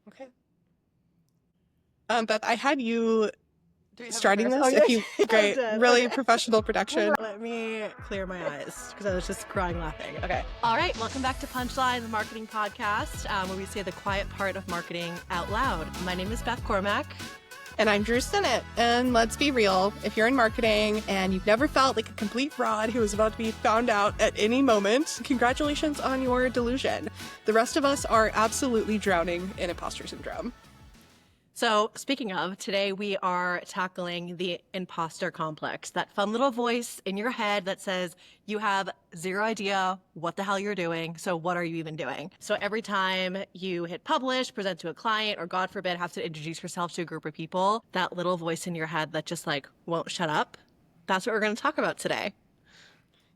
Okay. Beth, I had you Do we have starting a this. first? If you I great, did. really Okay. professional production. Let me clear my eyes because I was just crying laughing. Okay. All right. Welcome back to Punchline, the marketing podcast, where we say the quiet part of marketing out loud. My name is Beth Cormack. And I'm Drue. And let's be real, if you're in marketing and you've never felt like a complete fraud who is about to be found out at any moment, congratulations on your delusion. The rest of us are absolutely drowning in imposter syndrome. So speaking of, today we are tackling the imposter complex, that fun little voice in your head that says you have zero idea what the hell you're doing. So what are you even doing? So every time you hit publish, present to a client, or God forbid, have to introduce yourself to a group of people, that little voice in your head that just like won't shut up. That's what we're going to talk about today.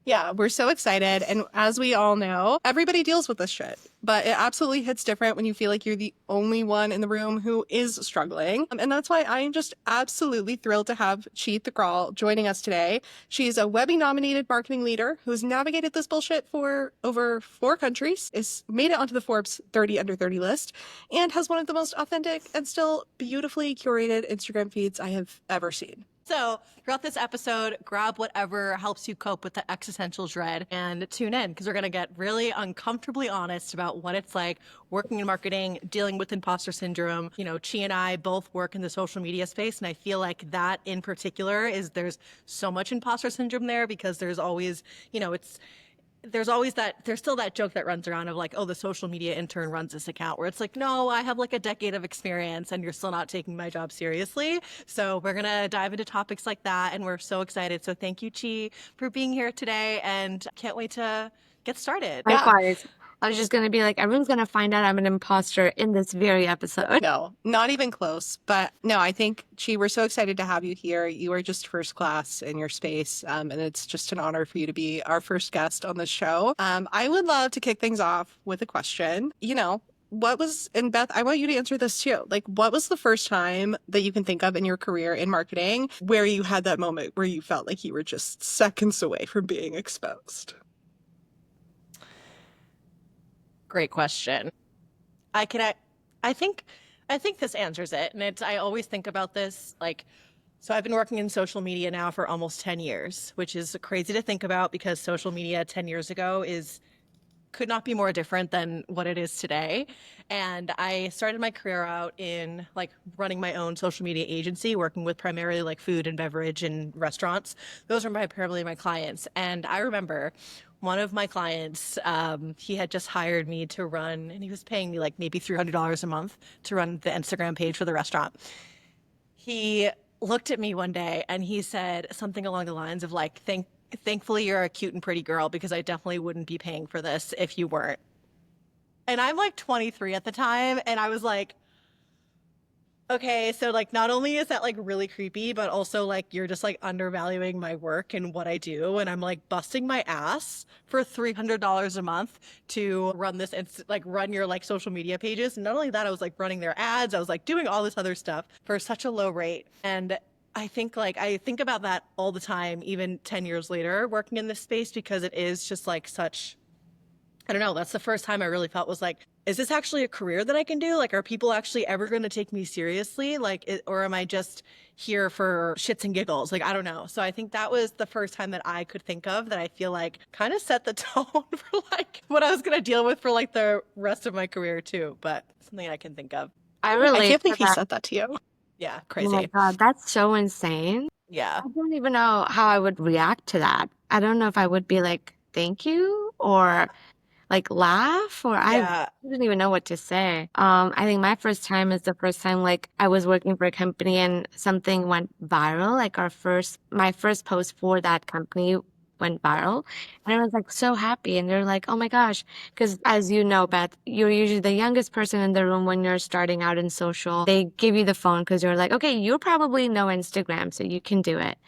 Yeah, we're so excited. And as we all know, everybody deals with this shit, but it absolutely hits different when you feel like you're the only one in the room who is struggling. And that's why I am just absolutely thrilled to have Chi Thukral joining us today. She's a Webby nominated marketing leader who's navigated this bullshit for over 4 countries, is made it onto the Forbes 30 under 30 list, and has one of the most authentic and still beautifully curated Instagram feeds I have ever seen. So throughout this episode, grab whatever helps you cope with the existential dread and tune in because we're going to get really uncomfortably honest about what it's like working in marketing, dealing with imposter syndrome. You know, Chi and I both work in the social media space, and I feel like that in particular there's so much imposter syndrome there because there's always, there's still that joke that runs around of like, oh, the social media intern runs this account, where it's like, no, I have like a decade of experience and you're still not taking my job seriously. So we're going to dive into topics like that. And we're so excited. So thank you, Chi, for being here today. And can't wait to get started. Likewise. I was just going to be like, everyone's going to find out I'm an imposter in this very episode. No, not even close. But no, I think, Chi, we're so excited to have you here. You are just first class in your space, and it's just an honor for you to be our first guest on the show. I would love to kick things off with a question. And Beth, I want you to answer this too. Like, what was the first time that you can think of in your career in marketing where you had that moment where you felt like you were just seconds away from being exposed? Great question. I think this answers it. And I always think about this like, so I've been working in social media now for almost 10 years, which is crazy to think about because social media 10 years ago could not be more different than what it is today. And I started my career out in like running my own social media agency, working with primarily like food and beverage and restaurants. Those were primarily my clients. And I remember one of my clients, he had just hired me to run, and he was paying me like maybe $300 a month to run the Instagram page for the restaurant. He looked at me one day and he said something along the lines of like, thankfully you're a cute and pretty girl because I definitely wouldn't be paying for this if you weren't. And I'm like 23 at the time. And I was like, okay, so like not only is that like really creepy, but also like you're just like undervaluing my work and what I do. And I'm like busting my ass for $300 a month to run this and like run your like social media pages. And not only that, I was like running their ads. I was like doing all this other stuff for such a low rate. And I think about that all the time, even 10 years later, working in this space, because it is just like I don't know, that's the first time I really felt was like, is this actually a career that I can do? Like, are people actually ever going to take me seriously? Or am I just here for shits and giggles? Like, I don't know. So I think that was the first time that I could think of that I feel like kind of set the tone for like what I was going to deal with for like the rest of my career too. But something I can think of. I I can't believe to he that. said that to you. Yeah, Oh my crazy. God, that's so insane. Yeah. I don't even know how I would react to that. I don't know if I would be like, thank you, or like laugh, or I Yeah. didn't even know what to say. I think my first time is the first time like I was working for a company and something went viral. Like my first post for that company went viral, and I was like so happy. And they're like, "Oh my gosh!" Because as you know, Beth, you're usually the youngest person in the room when you're starting out in social. They give you the phone because you're like, "Okay, you probably know Instagram, so you can do it."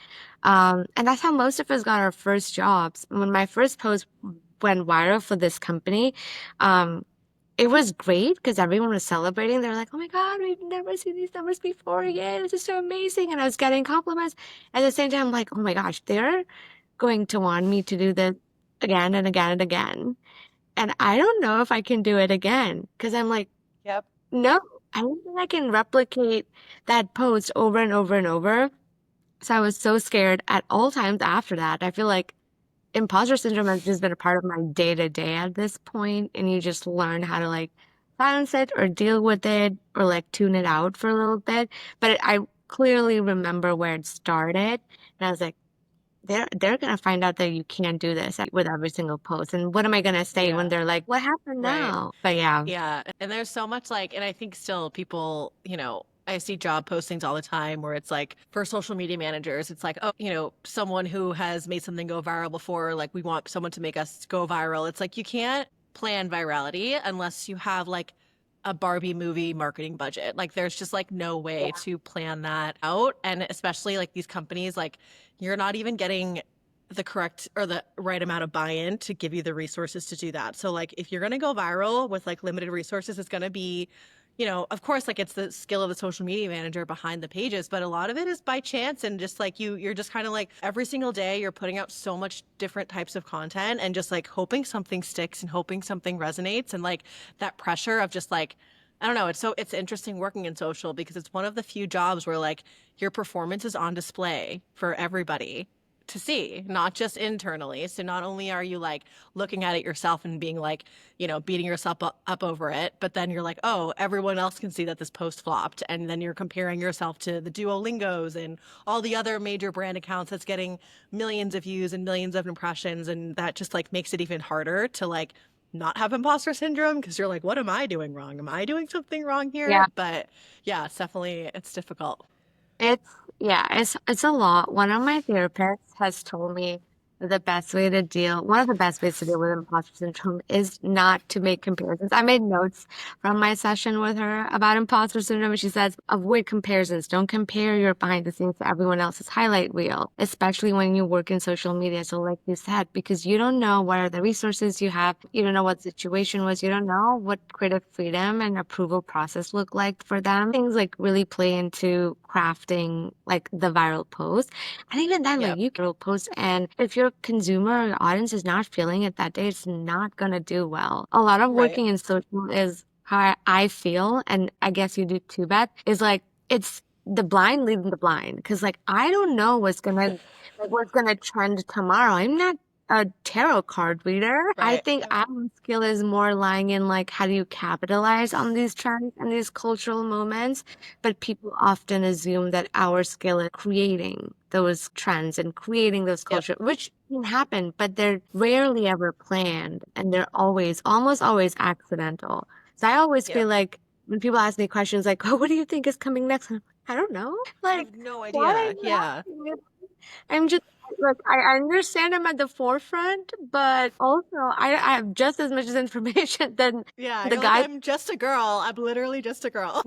And that's how most of us got our first jobs. When my first post went viral for this company, um, it was great because everyone was celebrating. They're like, "Oh my God, we've never seen these numbers before. Yeah, this is so amazing." And I was getting compliments. At the same time, I'm like, "Oh my gosh, they're going to want me to do this again and again and again. And I don't know if I can do it again." Because I'm like, Yep. no, I don't think I can replicate that post over and over and over. So I was so scared at all times after that. I feel like imposter syndrome has just been a part of my day to day at this point, and you just learn how to like balance it or deal with it or like tune it out for a little bit. But I clearly remember where it started, and I was like, they're gonna find out that you can't do this with every single post. And what am I gonna say when Yeah. they're like, "What happened Right. now?" But yeah, Yeah. And there's so much like, and I think still people, I see job postings all the time where it's like for social media managers, it's like, oh, someone who has made something go viral before, like we want someone to make us go viral. It's like you can't plan virality unless you have like a Barbie movie marketing budget. Like there's just like no way to plan that out. And especially like these companies, like you're not even getting the correct or the right amount of buy-in to give you the resources to do that. So like if you're going to go viral with like limited resources, it's going to be, of course, like it's the skill of the social media manager behind the pages, but a lot of it is by chance and just like you're just kind of like every single day you're putting out so much different types of content and just like hoping something sticks and hoping something resonates and like that pressure of just like I don't know. It's interesting working in social because it's one of the few jobs where like your performance is on display for everybody to see, not just internally. So not only are you like looking at it yourself and being like, beating yourself up over it, but then you're like, oh, everyone else can see that this post flopped. And then you're comparing yourself to the Duolingos and all the other major brand accounts that's getting millions of views and millions of impressions. And that just like makes it even harder to like not have imposter syndrome because you're like, what am I doing wrong? Am I doing something wrong yeah. here? But yeah, it's difficult. It's yeah, it's a lot. One of my therapists has told me one of the best ways to deal with imposter syndrome is not to make comparisons. I made notes from my session with her about imposter syndrome, and she says, avoid comparisons. Don't compare your behind the scenes to everyone else's highlight reel, especially when you work in social media. So like you said, because you don't know what are the resources you have, you don't know what the situation was, you don't know what creative freedom and approval process look like for them. Things like really play into crafting like the viral post. And even then, like Yep. you can post, and if your consumer or your audience is not feeling it that day, it's not gonna do well. A lot of Right. working in social is how I feel, and I guess you do too, Beth, is like it's the blind leading the blind. Because like I don't know what's gonna trend tomorrow. I'm not a tarot card reader. I Right. think our skill is more lying in like how do you capitalize on these trends and these cultural moments, but people often assume that our skill is creating those trends and creating those Yep. culture, which can happen, but they're rarely ever planned and they're almost always accidental. So I always Yep. feel like when people ask me questions like, "Oh, what do you think is coming next?" I don't know. I Like, have no why are idea. you Yeah. asking me? I'm just look, I understand I'm at the forefront, but also I have just as much as information than Yeah. the You're like, guys. I'm just a girl. I'm literally just a girl.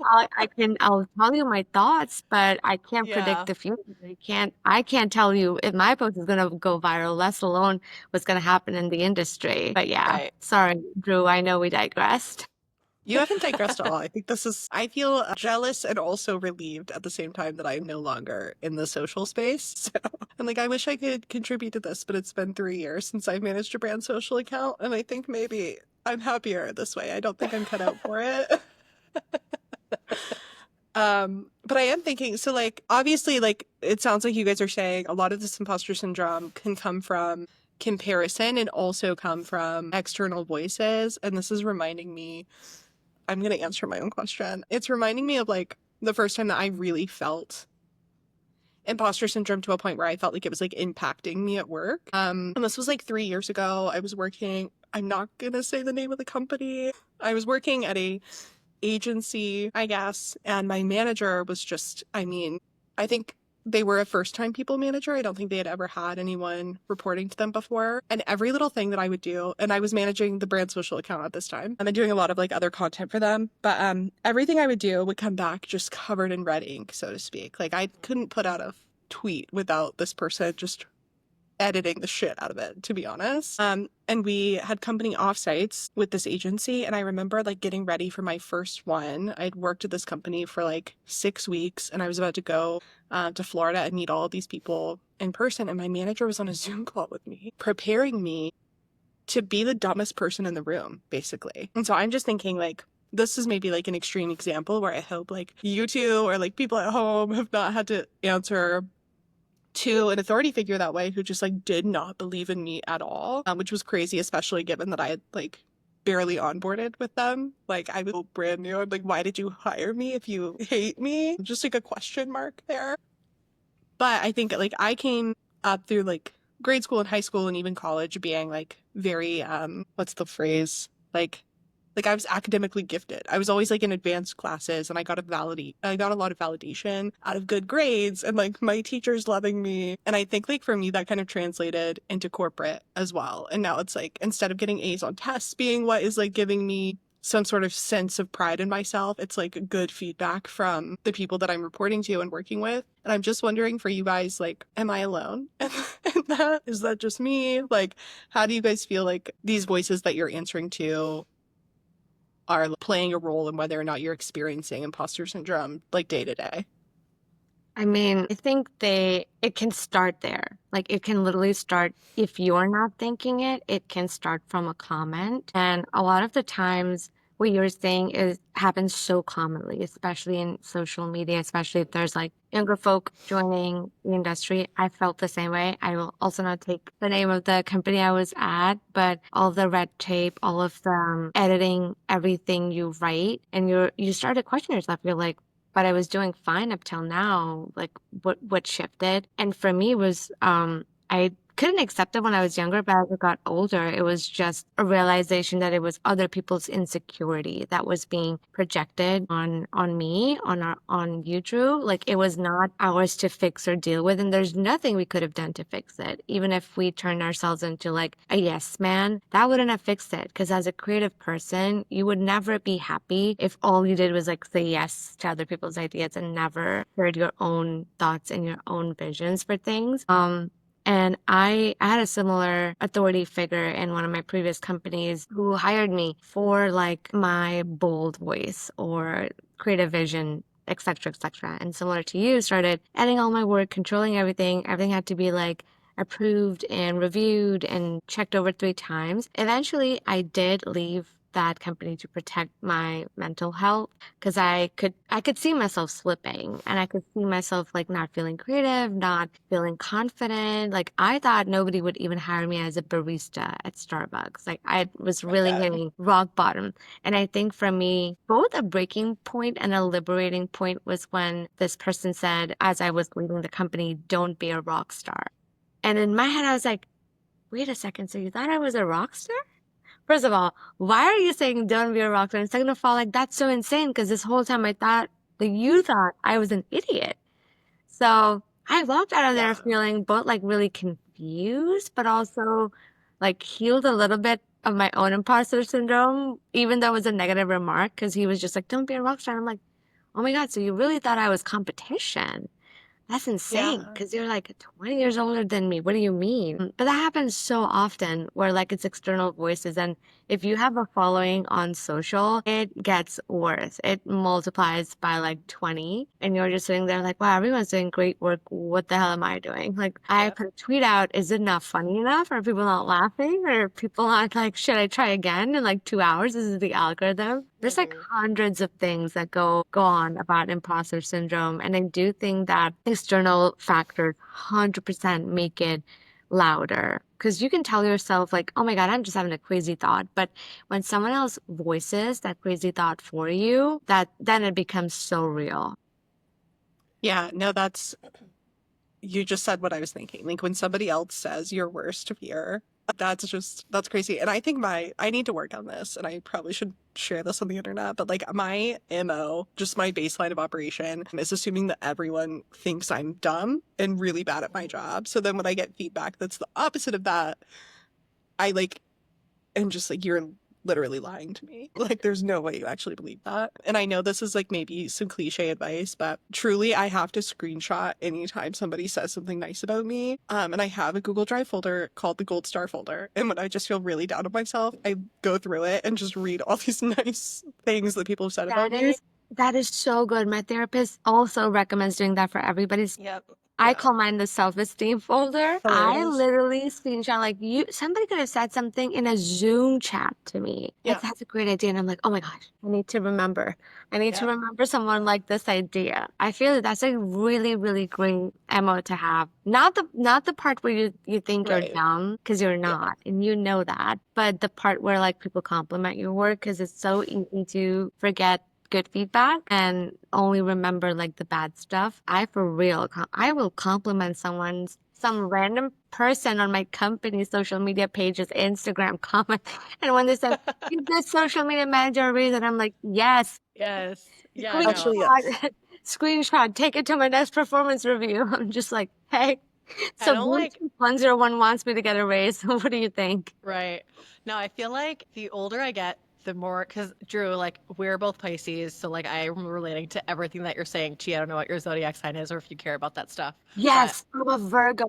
I'll tell you my thoughts, but I can't predict Yeah. the future. I can't tell you if my post is gonna go viral, let alone what's gonna happen in the industry. But yeah, Right. sorry, Drew, I know we digressed. You haven't digressed at all. I think I feel jealous and also relieved at the same time that I'm no longer in the social space. So I'm like, I wish I could contribute to this, but it's been 3 years since I've managed a brand social account. And I think maybe I'm happier this way. I don't think I'm cut out for it. But I am thinking, so like, obviously, like, it sounds like you guys are saying a lot of this imposter syndrome can come from comparison and also come from external voices. And this is reminding me, I'm going to answer my own question. It's reminding me of like the first time that I really felt imposter syndrome to a point where I felt like it was like impacting me at work. And this was like 3 years ago. I was working, I'm not going to say the name of the company. I was working at a agency, I guess, and my manager was just, I think they were a first-time people manager. I don't think they had ever had anyone reporting to them before. And every little thing that I would do, and I was managing the brand social account at this time, and I'm doing a lot of like other content for them. But everything I would do would come back just covered in red ink, so to speak. Like I couldn't put out a tweet without this person just editing the shit out of it, to be honest. And we had company offsites with this agency, and I remember like getting ready for my first one. I'd worked at this company for like 6 weeks, and I was about to go to Florida and meet all of these people in person, and my manager was on a Zoom call with me, preparing me to be the dumbest person in the room, basically. And so I'm just thinking like, this is maybe like an extreme example where I hope like you two or like people at home have not had to answer to an authority figure that way who just like did not believe in me at all, which was crazy, especially given that I had like barely onboarded with them. Like I was so brand new. I'm like, why did you hire me if you hate me? Just like a question mark there. But I think like I came up through like grade school and high school and even college being like very what's the phrase? Like I was academically gifted. I was always like in advanced classes and I got a lot of validation out of good grades and like my teachers loving me. And I think like for me that kind of translated into corporate as well. And now it's like instead of getting A's on tests being what is like giving me some sort of sense of pride in myself, it's like good feedback from the people that I'm reporting to and working with. And I'm just wondering for you guys, like, am I alone in that? Is that just me? Like, how do you guys feel like these voices that you're answering to are playing a role in whether or not you're experiencing imposter syndrome like day to day? I mean, I think it can start there. Like it can literally start if you're not thinking it, it can start from a comment. And a lot of the times what you're saying is happens so commonly, especially in social media, especially if there's like younger folk joining the industry. I felt the same way. I will also not take the name of the company I was at, but all the red tape, all of the editing, everything you write, and you start to question yourself. You're like, but I was doing fine up till now. Like what shifted? And for me was I couldn't accept it when I was younger, but as I got older, it was just a realization that it was other people's insecurity that was being projected on me, on you, Drue. Like it was not ours to fix or deal with, and there's nothing we could have done to fix it. Even if we turned ourselves into like a yes man, that wouldn't have fixed it. Because as a creative person, you would never be happy if all you did was like say yes to other people's ideas and never heard your own thoughts and your own visions for things. And I had a similar authority figure in one of my previous companies who hired me for like my bold voice or creative vision, etc., etc. And similar to you, started editing all my work, controlling everything. Everything had to be like approved and reviewed and checked over 3 times. Eventually, I did leave that company to protect my mental health because I could see myself slipping and I could see myself like not feeling creative, not feeling confident. Like I thought nobody would even hire me as a barista at Starbucks. Like I was really hitting rock bottom. And I think for me, both a breaking point and a liberating point was when this person said, as I was leaving the company, don't be a rock star. And in my head, I was like, wait a second. So you thought I was a rock star? First of all, why are you saying don't be a rock star? And second of all, like that's so insane because this whole time I thought that you thought I was an idiot. So I walked out of there feeling both like really confused, but also like healed a little bit of my own imposter syndrome, even though it was a negative remark because he was just like, don't be a rock star. I'm like, oh my God, so you really thought I was competition. That's insane because you're like 20 years older than me. What do you mean? But that happens so often where like it's external voices. And if you have a following on social, it gets worse. It multiplies by like 20 and you're just sitting there like, wow, everyone's doing great work. What the hell am I doing? Like I put a tweet out. Is it not funny enough? Are people not laughing? Or are people not like, should I try again in like 2 hours? This is the algorithm. There's like hundreds of things that go on about imposter syndrome. And I do think that external factors 100% make it louder because you can tell yourself like, oh my God, I'm just having a crazy thought. But when someone else voices that crazy thought for you, then it becomes so real. Yeah, no, you just said what I was thinking. Like when somebody else says your worst fear, that's crazy. And I think I need to work on this and I probably should share this on the internet, but like my MO, just my baseline of operation is assuming that everyone thinks I'm dumb and really bad at my job. So then when I get feedback that's the opposite of that, I like am just like, you're literally lying to me. Like there's no way you actually believe that. And I know this is like maybe some cliche advice, but truly I have to screenshot anytime somebody says something nice about me. And I have a Google Drive folder called the Gold Star folder. And when I just feel really down on myself, I go through it and just read all these nice things that people have said about me. That is so good. My therapist also recommends doing that for everybody. Yep. I call mine the self-esteem folder. I Hilarious. literally screenshot like somebody could have said something in a Zoom chat to me. Yeah. Like, that's a great idea. And I'm like, oh my gosh, I need to remember. I need to Yeah. remember someone like this idea. I feel that that's a really, really great MO to have. Not the part where you think you're Right. dumb, because you're Yeah. not, and you know that. But the part where like people compliment your work, because it's so easy to forget good feedback and only remember like the bad stuff. I for real, I will compliment some random person on my company's social media pages, Instagram comment. And when they said, "Is this social media manager reason?" I'm like, yes, Yes. Yeah, I know. Actually, yes. screenshot, screenshot, take it to my next performance review. I'm just like, hey, I so don't like, Bluetooth 101 wants me to get a raise. What do you think? right. No, I feel like the older I get, the more, because Drew, like, we're both Pisces, so like I'm relating to everything that you're saying. Chi, I don't know what your zodiac sign is or if you care about that stuff. But Yes, I'm a Virgo.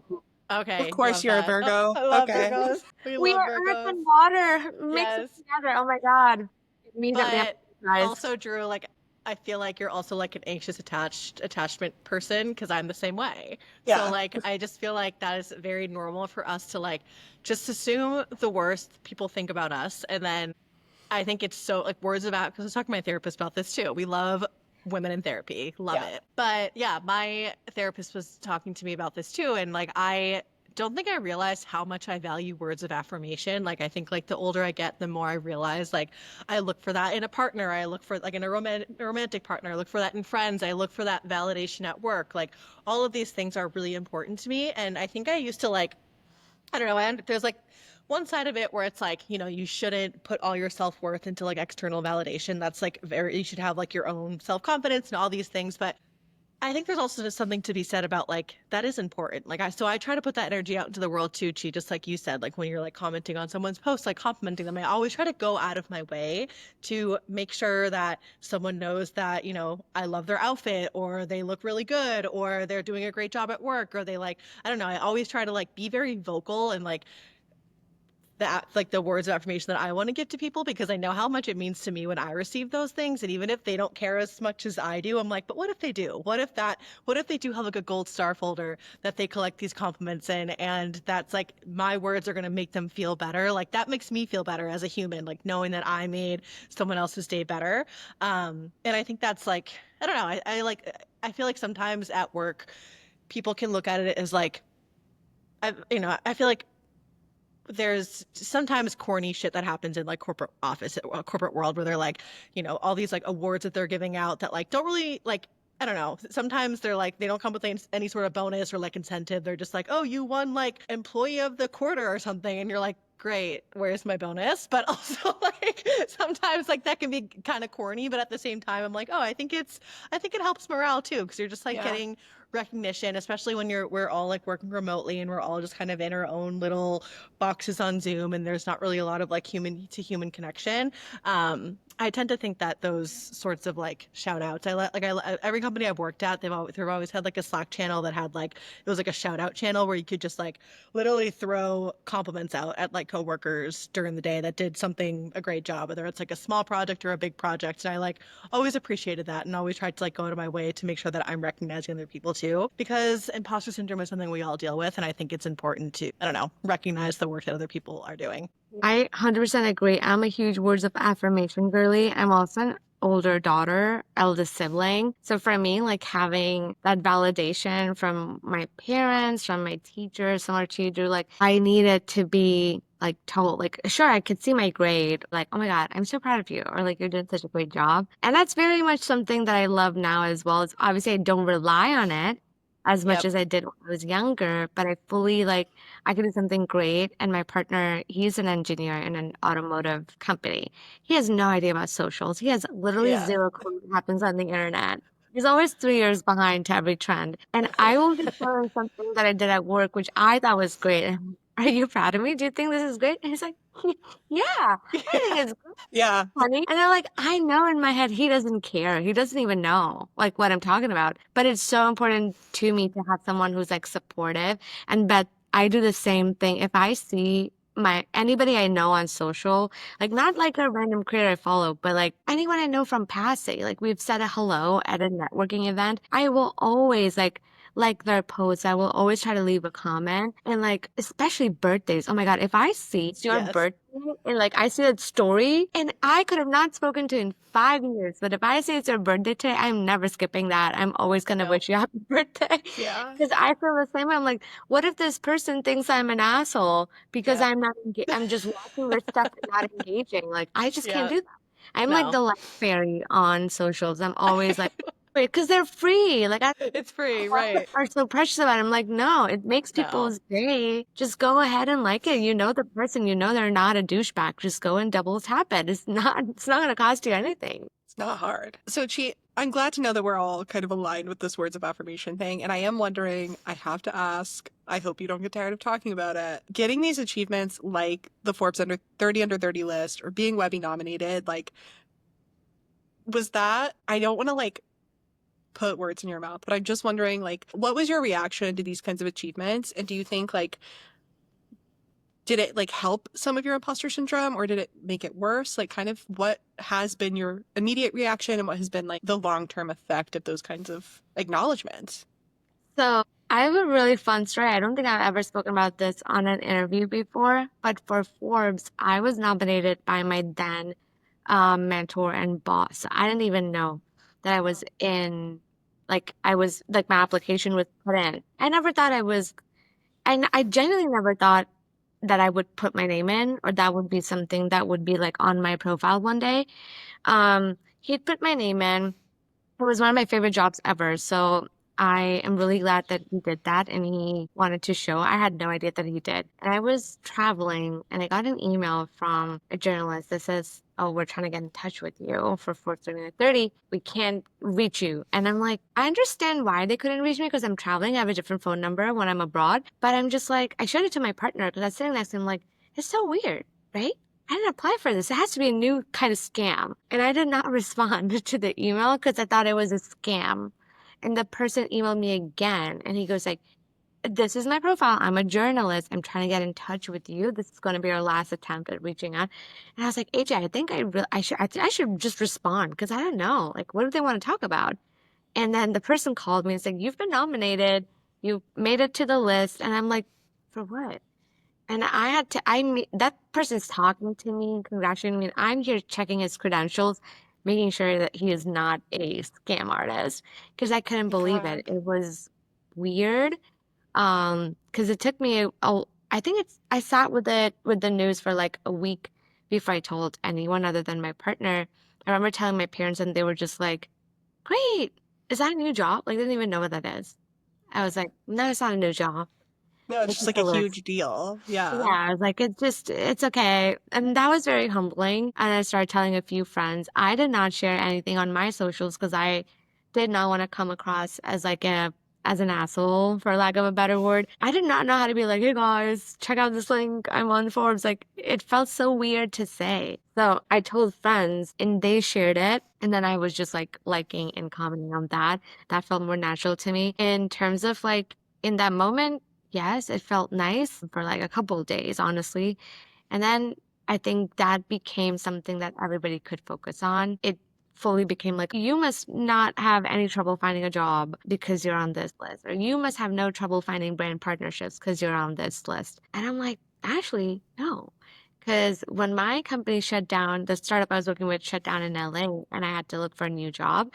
Of okay, course, love you're a that. Oh, Virgo. I love Okay. Virgos. We We love are earth Virgos. and water mixed Yes. together. Oh my God. Immediately But emphasized. also, Drew, like, I feel like you're also like an anxious attachment person because I'm the same way. So Yeah. like I just feel like that is very normal for us to like just assume the worst people think about us. And then I think it's so like words about, because I was talking to my therapist about this too. We love women in therapy, love Yeah. it. But yeah, my therapist was talking to me about this too. And like I don't think I realized how much I value words of affirmation. Like I think like the older I get, the more I realize like I look for that in a partner. I look for like in a romantic partner. I look for that in friends. I look for that validation at work. Like all of these things are really important to me. And I think I used to like, I don't know, and there's like one side of it where it's like, you know, you shouldn't put all your self-worth into like external validation. That's like very, you should have like your own self-confidence and all these things. But I think there's also just something to be said about like that is important. Like so I try to put that energy out into the world too, Chi, just like you said, like when you're like commenting on someone's post, like complimenting them. I always try to go out of my way to make sure that someone knows that, you know, I love their outfit or they look really good or they're doing a great job at work or they like, I don't know, I always try to like be very vocal and like that like the words of affirmation that I want to give to people because I know how much it means to me when I receive those things. And even if they don't care as much as I do, I'm like, but what if they do? What if they do have like a gold star folder that they collect these compliments in? And that's like my words are going to make them feel better. Like that makes me feel better as a human, like knowing that I made someone else's day better. And I think that's like, I don't know. I feel like sometimes at work, people can look at it as like, I feel like there's sometimes corny shit that happens in like corporate world where they're like, you know, all these like awards that they're giving out that like don't really like, I don't know. Sometimes they're like, they don't come with any sort of bonus or like incentive. They're just like, oh, you won like employee of the quarter or something. And you're like, great, where's my bonus? But also like sometimes like that can be kind of corny, but at the same time, I'm like, oh, I think it helps morale too. Cause you're just like Yeah. getting recognition, especially when we're all like working remotely and we're all just kind of in our own little boxes on Zoom and there's not really a lot of like human to human connection. I tend to think that those sorts of like shout outs, every company I've worked at, they've always had like a Slack channel that had like, it was like a shout out channel where you could just like literally throw compliments out at like coworkers during the day that did a great job, whether it's like a small project or a big project. And I like always appreciated that and always tried to like go out of my way to make sure that I'm recognizing other people too, because imposter syndrome is something we all deal with. And I think it's important to, I don't know, recognize the work that other people are doing. I 100% agree. I'm a huge words of affirmation girly. I'm also an older daughter, eldest sibling. So for me, like having that validation from my parents, from my teachers, similar to you, Drew, like I needed to be like told, like, sure, I could see my grade, like, oh my God, I'm so proud of you, or like, you're doing such a great job. And that's very much something that I love now as well. As obviously, I don't rely on it as much Yep. as I did when I was younger, but I fully like I could do something great. And my partner, he's an engineer in an automotive company. He has no idea about socials. He has literally Yeah. zero clue what happens on the internet. He's always 3 years behind to every trend. And I will just learn something that I did at work, which I thought was great. And, are you proud of me? Do you think this is great? And he's like, yeah, I think it's Yeah. funny. And they're like, I know in my head he doesn't care. He doesn't even know like what I'm talking about. But it's so important to me to have someone who's like supportive. And Beth, I do the same thing. If I see anybody I know on social, like not like a random creator I follow, but like anyone I know from passing, like we've said a hello at a networking event, I will always like like their posts, I will always try to leave a comment. And like, especially birthdays. Oh my God, if I see it's your Yes. birthday and like I see that story and I could have not spoken to in 5 years, but if I say it's your birthday today, I'm never skipping that. I'm always gonna No. wish you happy birthday. Yeah. Because I feel the same way. I'm like, what if this person thinks I'm an asshole because Yeah. I'm just watching their stuff and not engaging? Like, I just can't Yeah. do that. I'm like No. the light fairy on socials. I'm always like, wait, because they're free. Like, It's free, people right? are so precious about it. I'm like, no, it makes No. people's day. Just go ahead and like it. You know the person, you know they're not a douchebag. Just go and double tap it. It's not gonna cost you anything. It's not hard. So, Chi, I'm glad to know that we're all kind of aligned with this words of affirmation thing. And I am wondering, I have to ask, I hope you don't get tired of talking about it. Getting these achievements like the Forbes under 30 list or being Webby nominated, like, was that, I don't want to like put words in your mouth, but I'm just wondering, like, what was your reaction to these kinds of achievements? And do you think, like, did it like help some of your imposter syndrome or did it make it worse? Like, kind of what has been your immediate reaction and what has been like the long-term effect of those kinds of acknowledgments? So I have a really fun story. I don't think I've ever spoken about this on an interview before, but for Forbes, I was nominated by my then mentor and boss. So I didn't even know that I was in, like, my application was put in. I never thought I genuinely never thought that I would put my name in or that would be something that would be like on my profile one day. He'd put my name in. It was one of my favorite jobs ever. So I am really glad that he did that and he wanted to show. I had no idea that he did. And I was traveling and I got an email from a journalist that says, oh, we're trying to get in touch with you for Forbes 30. We can't reach you. And I'm like, I understand why they couldn't reach me because I'm traveling. I have a different phone number when I'm abroad. But I'm just like, I showed it to my partner because I was sitting next to him like, it's so weird, right? I didn't apply for this. It has to be a new kind of scam. And I did not respond to the email because I thought it was a scam. And the person emailed me again and he goes like, this is my profile. I'm a journalist. I'm trying to get in touch with you. This is going to be our last attempt at reaching out. And I was like, AJ, I think I should just respond because I don't know. Like, what do they want to talk about? And then the person called me and said, you've been nominated. You made it to the list. And I'm like, for what? And that person's talking to me, congratulating me. And I'm here checking his credentials, making sure that he is not a scam artist because I couldn't believe it. God. It was weird. Because it took me I sat with the news for like a week before I told anyone other than my partner. I remember telling my parents and they were just like, great, is that a new job? Like they didn't even know what that is. I was like, no, it's not a new job. No, it's It's just just like a a list. huge deal. Yeah. Yeah, I was like, it's okay. And that was very humbling. And I started telling a few friends. I did not share anything on my socials because I did not want to come across as as an asshole, for lack of a better word. I did not know how to be like, hey guys, check out this link. I'm on Forbes. Like, it felt so weird to say. So I told friends and they shared it. And then I was just like liking and commenting on that. That felt more natural to me. In terms of like, in that moment, yes, it felt nice for like a couple of days, honestly. And then I think that became something that everybody could focus on. It fully became like, you must not have any trouble finding a job because you're on this list, or you must have no trouble finding brand partnerships because you're on this list. And I'm like, actually, no. Because when my company shut down, the startup I was working with shut down in LA and I had to look for a new job,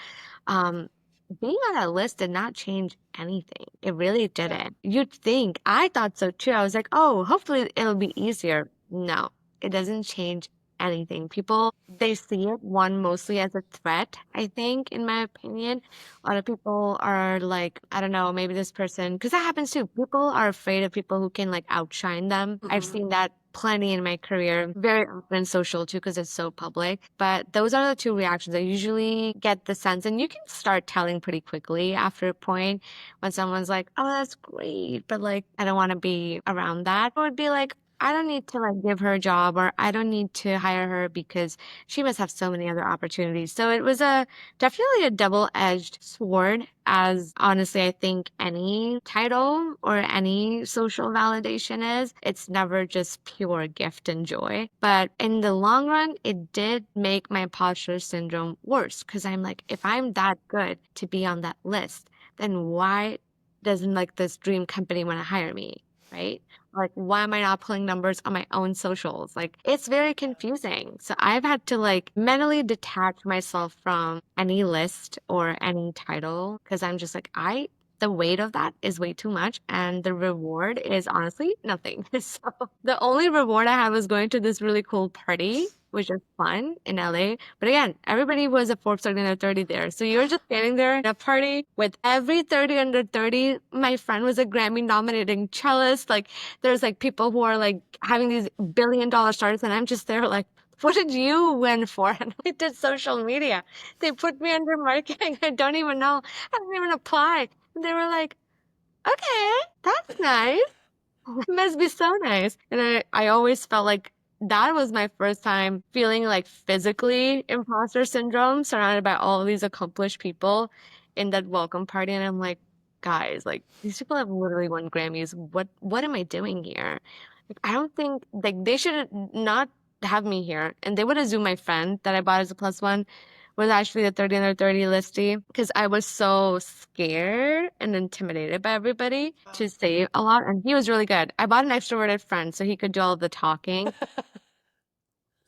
um, being on that list did not change anything. It really Yeah. didn't. You'd think, I thought so too. I was like, oh, hopefully it'll be easier. No, it doesn't change anything. People, they see it one mostly as a threat, I think, in my opinion. A lot of people are like, I don't know, maybe this person, because that happens too. People are afraid of people who can like outshine them. I've Mhm. seen that plenty in my career, very often social too, because it's so public. But those are the two reactions. I usually get the sense, and you can start telling pretty quickly after a point when someone's like, oh, that's great, but like, I don't want to be around that. I would be like, I don't need to like give her a job or I don't need to hire her because she must have so many other opportunities. So it was definitely a double-edged sword, as honestly I think any title or any social validation is. It's never just pure gift and joy. But in the long run, it did make my imposter syndrome worse because I'm like, if I'm that good to be on that list, then why doesn't like this dream company want to hire me, right? Like, why am I not pulling numbers on my own socials? Like, it's very confusing. So I've had to like mentally detach myself from any list or any title because I'm just like, the weight of that is way too much. And the reward is honestly nothing. So the only reward I had was going to this really cool party, which was fun in LA. But again, everybody was a Forbes 30 under 30 there. So you're just standing there at a party with every 30 under 30. My friend was a Grammy nominating cellist. Like, there's like people who are like having these $1 billion startups, and I'm just there like, what did you win for? And I did social media. They put me under marketing. I don't even know. I didn't even apply. And they were like, okay, that's nice. It must be so nice. And I always felt like that was my first time feeling like physically imposter syndrome, surrounded by all of these accomplished people in that welcome party. And I'm like, guys, like these people have literally won Grammys. What am I doing here? Like, I don't think like they should not have me here. And they would assume my friend that I bought as a plus one was actually the 30 under 30 listee because I was so scared and intimidated by everybody to say a lot. And he was really good. I bought an extroverted friend so he could do all of the talking.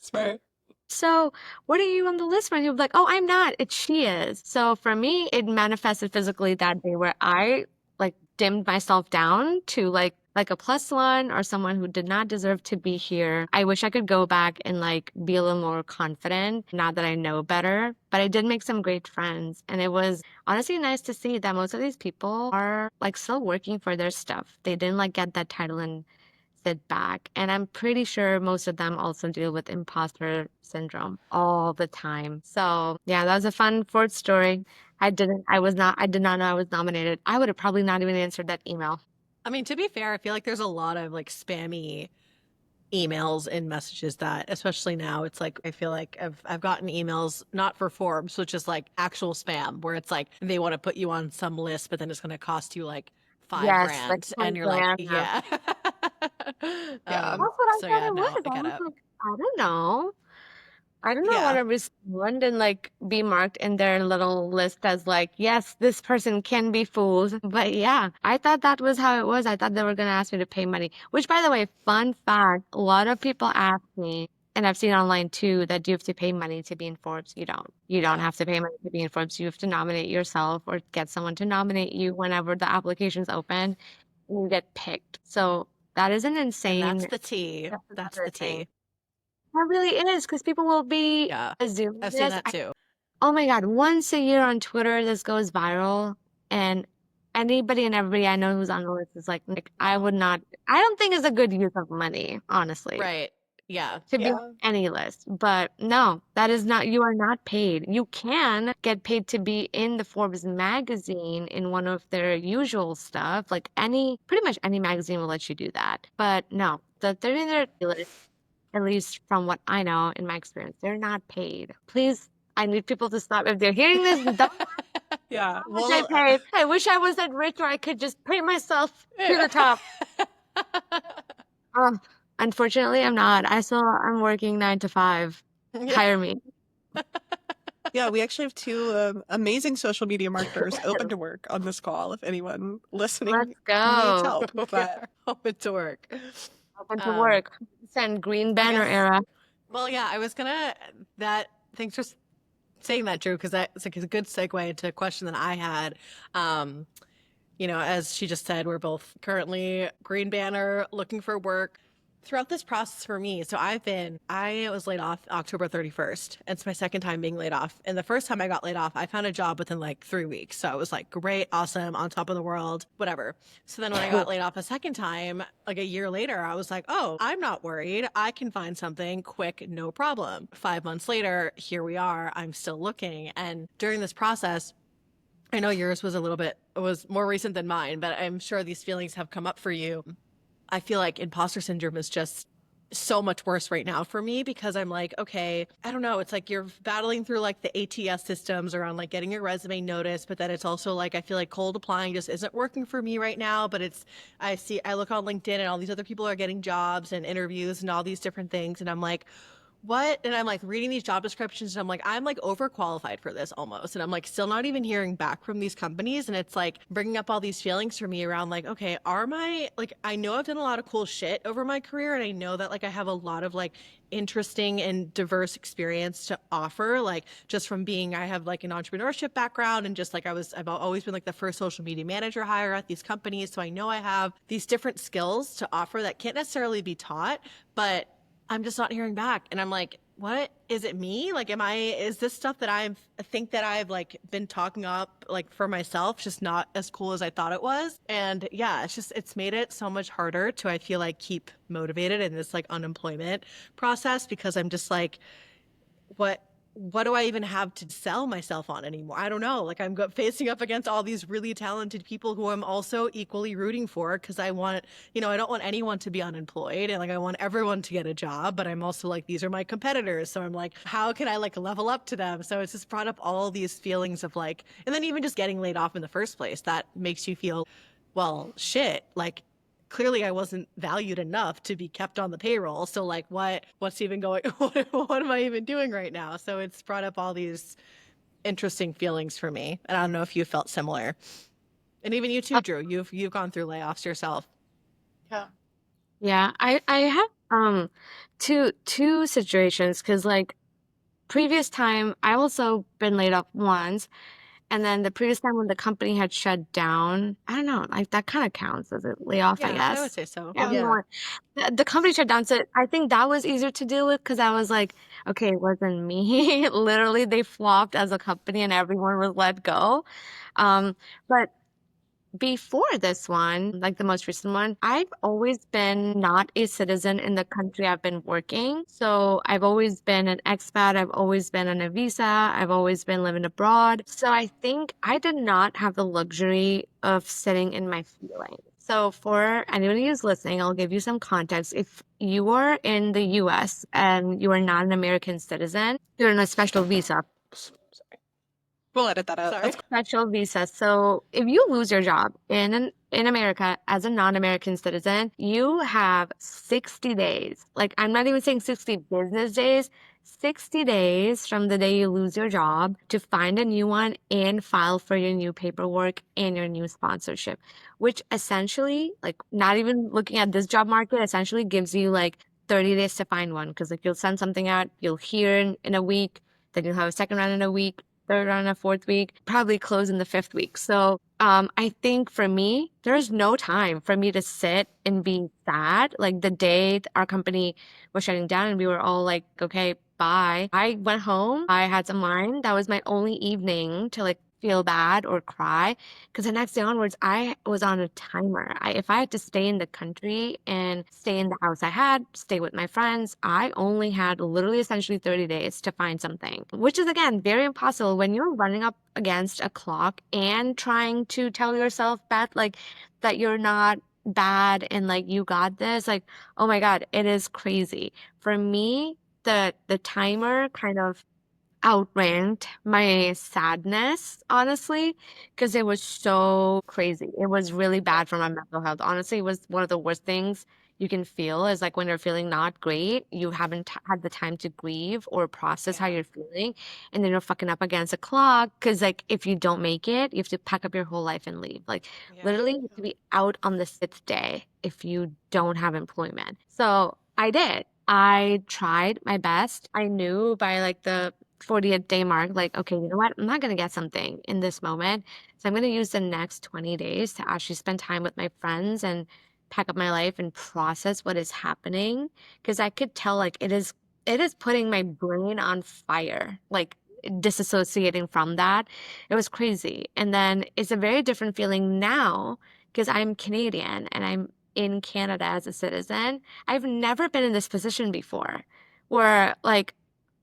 Smart. So, what are you on the list? And he was like, oh, I'm not. It's she is. So for me, it manifested physically that day where I like dimmed myself down to like a plus one or someone who did not deserve to be here. I wish I could go back and like be a little more confident now that I know better. But I did make some great friends. And it was honestly nice to see that most of these people are like still working for their stuff. They didn't like get that title and sit back. And I'm pretty sure most of them also deal with imposter syndrome all the time. So yeah, that was a fun Ford story. I did not know I was nominated. I would have probably not even answered that email. I mean, to be fair, I feel like there's a lot of like spammy emails and messages that, especially now, it's like I feel like I've gotten emails not for Forbes, which is like actual spam, where it's like they want to put you on some list, but then it's going to cost you like five Yes, like grand, 10 and you're like, grand. yeah, Yeah. That's what I so thought yeah, it no, was. I I get was it. like, I don't know. I don't know what Yeah. to respond and like be marked in their little list as like, yes, this person can be fooled. But yeah, I thought that was how it was. I thought they were gonna ask me to pay money. Which, by the way, fun fact, a lot of people ask me, and I've seen online too, that you have to pay money to be in Forbes. You don't. You don't Yeah. have to pay money to be in Forbes. You have to nominate yourself or get someone to nominate you whenever the application's open. You get picked. So that is an And insane. that's the tea. That's That's another the thing. tea. That really is because people will be Yeah, assuming I've seen this. that too. Oh my God, once a year on Twitter, this goes viral, and anybody and everybody I know who's on the list is like I would not, I don't think it's a good use of money, honestly, Right. Yeah. to be on Yeah. any list. But no, that is not, you are not paid. You can get paid to be in the Forbes magazine in one of their usual stuff, like pretty much any magazine will let you do that. But no, the 30 list, at least from what I know in my experience, they're not paid. Please, I need people to stop. If they're hearing this, don't know Yeah. how much I Well, paid. I wish I was that rich where I could just pay myself to the top. Um, Unfortunately, I'm not. I'm working 9 to 5. Yeah. Hire me. yeah, we actually have two amazing social media marketers open to work on this call if anyone listening Let's needs go. help. We But are open to work. Open to Um, work. Send green I banner guess. era. Well, yeah, I was gonna that. Thanks for saying that, Drew, because that's like a good segue into a question that I had. Um, as she just said, we're both currently green banner looking for work. Throughout this process for me, so I was laid off October 31st. It's my second time being laid off. And the first time I got laid off, I found a job within like 3 weeks. So I was like, great, awesome, on top of the world, whatever. So then when I got laid off a second time, like a year later, I was like, oh, I'm not worried. I can find something quick, no problem. 5 months later, here we are. I'm still looking. And during this process, I know yours was more recent than mine, but I'm sure these feelings have come up for you. I feel like imposter syndrome is just so much worse right now for me because I'm like, okay, I don't know. It's like you're battling through like the ATS systems around like getting your resume noticed, but then it's also like I feel like cold applying just isn't working for me right now. But I look on LinkedIn and all these other people are getting jobs and interviews and all these different things. And I'm like, what? And I'm like reading these job descriptions and I'm like overqualified for this almost. And I'm like still not even hearing back from these companies. And it's like bringing up all these feelings for me around like, okay, I know I've done a lot of cool shit over my career. And I know that like I have a lot of like interesting and diverse experience to offer, like just from I have like an entrepreneurship background and just like I've always been like the first social media manager hire at these companies. So I know I have these different skills to offer that can't necessarily be taught, but I'm just not hearing back. And I'm like, what is it me? Like, is this stuff that I think that I've like been talking up like for myself, just not as cool as I thought it was? And yeah, it's made it so much harder to, I feel like, keep motivated in this like unemployment process because I'm just like, what do I even have to sell myself on anymore? I don't know. Like I'm facing up against all these really talented people who I'm also equally rooting for because I want, I don't want anyone to be unemployed and like I want everyone to get a job, but I'm also like, these are my competitors. So I'm like, how can I like level up to them? So it's just brought up all these feelings of like, and then even just getting laid off in the first place, that makes you feel, well, shit, like clearly I wasn't valued enough to be kept on the payroll. So like what's even going what am I even doing right now? So it's brought up all these interesting feelings for me. And I don't know if you felt similar. And even you too, Drew. You've gone through layoffs yourself. Yeah. Yeah, I have two situations because like previous time I also been laid off once, and then the previous time when the company had shut down, I don't know, like that kind of counts as a layoff, I Yeah, I would guess. say so. Yeah, Yeah. the company shut down, so I think that was easier to deal with because I was like, okay, it wasn't me. Literally, they flopped as a company and everyone was let go. But before this one, like the most recent one, I've always been not a citizen in the country I've been working. So I've always been an expat. I've always been on a visa. I've always been living abroad. So I think I did not have the luxury of sitting in my feelings. So for anybody who's listening, I'll give you some context. If you are in the US and you are not an American citizen, you're on a special visa. We'll edit that out. Sorry. That's Special visa. So if you lose your job in America as a non-American citizen, you have 60 days. Like I'm not even saying 60 business days, 60 days from the day you lose your job to find a new one and file for your new paperwork and your new sponsorship, which essentially, like not even looking at this job market, essentially gives you like 30 days to find one because like you'll send something out, you'll hear in a week, then you'll have a second round in a week, third round in a fourth week, probably close in the fifth week. So I think for me, there's no time for me to sit and be sad. Like the day our company was shutting down and we were all like, okay, bye. I went home. I had some wine. That was my only evening to like feel bad or cry. Because the next day onwards, I was on a timer. If I had to stay in the country and stay in the house I had, stay with my friends, I only had literally essentially 30 days to find something, which is again very impossible when you're running up against a clock and trying to tell yourself, Beth, like that you're not bad and like you got this. Like, oh my God, it is crazy. For me, the timer kind of outranked my sadness, honestly, because it was so crazy. It was really bad for my mental health. Honestly, it was one of the worst things you can feel is like when you're feeling not great, you haven't had the time to grieve or process how Yeah. you're feeling, and then you're fucking up against a clock because like if you don't make it, you have to pack up your whole life and leave. Like Yeah. literally, you have to be out on the sixth day if you don't have employment. So I did. I tried my best. I knew by like the 40th day mark, like, okay, you know what? I'm not going to get something in this moment. So I'm going to use the next 20 days to actually spend time with my friends and pack up my life and process what is happening. Because I could tell like it is putting my brain on fire, like disassociating from that. It was crazy. And then it's a very different feeling now because I'm Canadian and I'm in Canada as a citizen. I've never been in this position before where like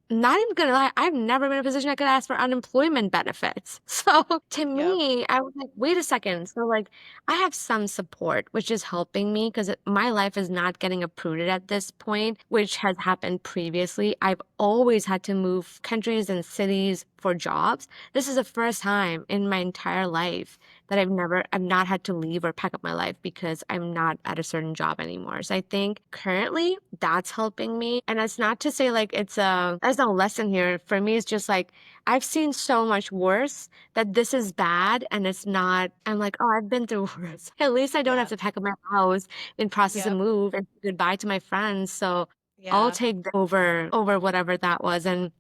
not even gonna lie, I've never been in a position I could ask for unemployment benefits. So to Yep. me, I was like, wait a second. So like I have some support, which is helping me because my life is not getting uprooted at this point, which has happened previously. I've always had to move countries and cities for jobs. This is the first time in my entire life that I've not had to leave or pack up my life because I'm not at a certain job anymore. So I think currently that's helping me. And it's not to say like there's no lesson here. For me, it's just like, I've seen so much worse that this is bad and it's not, I'm like, oh, I've been through worse. At least I don't have Yeah. to pack up my house and process a Yep. move and say goodbye to my friends. So I'll Yeah. take over whatever that was. And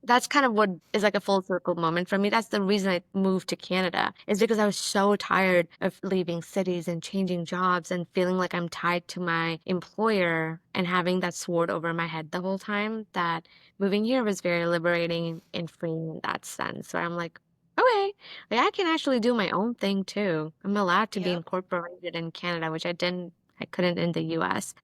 that's kind of what is like a full circle moment for me. That's the reason I moved to Canada, is because I was so tired of leaving cities and changing jobs and feeling like I'm tied to my employer and having that sword over my head the whole time, that moving here was very liberating and freeing in that sense, where I'm like, okay, like I can actually do my own thing too. I'm allowed to be Yep. incorporated in Canada, which I couldn't in the US.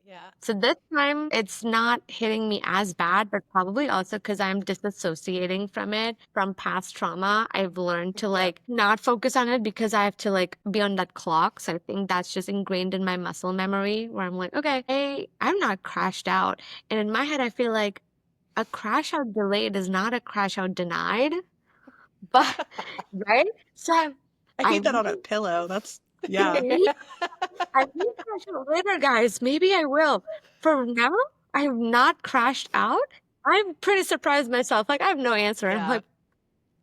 Yeah. So this time it's not hitting me as bad, but probably also because I'm disassociating from it, from past trauma. I've learned to Yep. like not focus on it because I have to like be on that clock. So I think that's just ingrained in my muscle memory where I'm like, okay, hey, I'm not crashed out. And in my head, I feel like a crash out delayed is not a crash out denied, but right? So I I need that on a really, pillow. That's yeah. I may crash out later, guys. Maybe I will. For now, I have not crashed out. I'm pretty surprised myself. Like, I have no answer. I'm Yeah. like,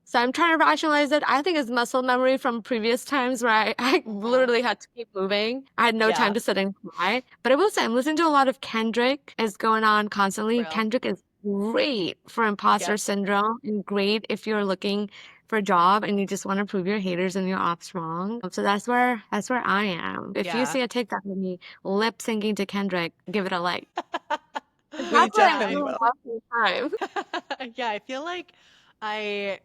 so I'm trying to rationalize it. I think it's muscle memory from previous times where I Mhm. literally had to keep moving. I had no time Yeah. to sit and cry. But I will say, I'm listening to a lot of Kendrick is going on constantly. Real. Kendrick is great for imposter Yep. syndrome and great if you're looking for a job and you just want to prove your haters and your ops wrong. So that's where I am. If you Yeah. see a TikTok of me lip syncing to Kendrick, give it a like. 'Cause We that's what I'm definitely Yeah. doing will. most of the time. Yeah, I feel like I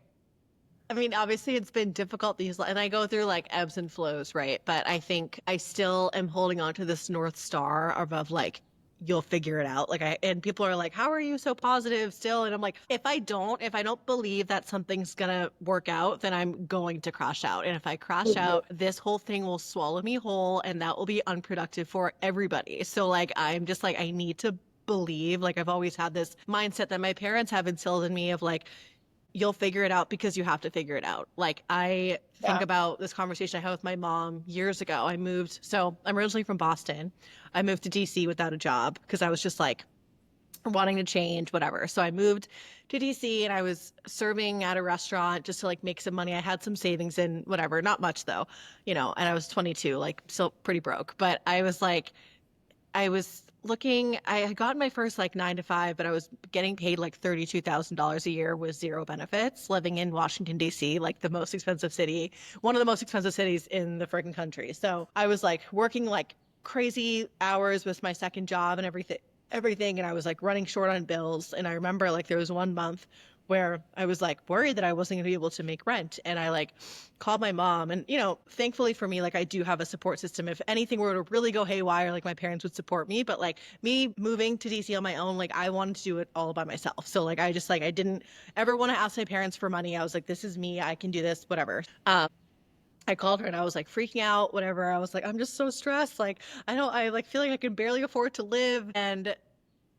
I mean, obviously it's been difficult and I go through like ebbs and flows, right? But I think I still am holding on to this North Star of like, you'll figure it out. And people are like, how are you so positive still? And I'm like, if I don't believe that something's gonna work out, then I'm going to crash out. And if I crash out, this whole thing will swallow me whole and that will be unproductive for everybody. So like, I'm just like, I need to believe, like I've always had this mindset that my parents have instilled in me of like, you'll figure it out because you have to figure it out. Like I think Yeah. about this conversation I had with my mom years ago. So I'm originally from Boston. I moved to DC without a job because I was just like wanting to change, whatever. So I moved to DC and I was serving at a restaurant just to like make some money. I had some savings and whatever, not much though, and I was 22, like still pretty broke. But I was looking, I had gotten my first like 9 to 5, but I was getting paid like $32,000 a year with zero benefits, living in Washington, D.C., like the most expensive city, one of the most expensive cities in the freaking country. So I was like working like crazy hours with my second job and everything. And I was like running short on bills. And I remember like there was one month where I was like worried that I wasn't going to be able to make rent. And I like called my mom and thankfully for me, like I do have a support system. If anything were to really go haywire, like my parents would support me. But like me moving to DC on my own, like I wanted to do it all by myself. So like I just like I didn't ever want to ask my parents for money. I was like, this is me, I can do this, whatever. I called her and I was like freaking out, whatever. I was like, I'm just so stressed. Like, I like feel like I can barely afford to live. And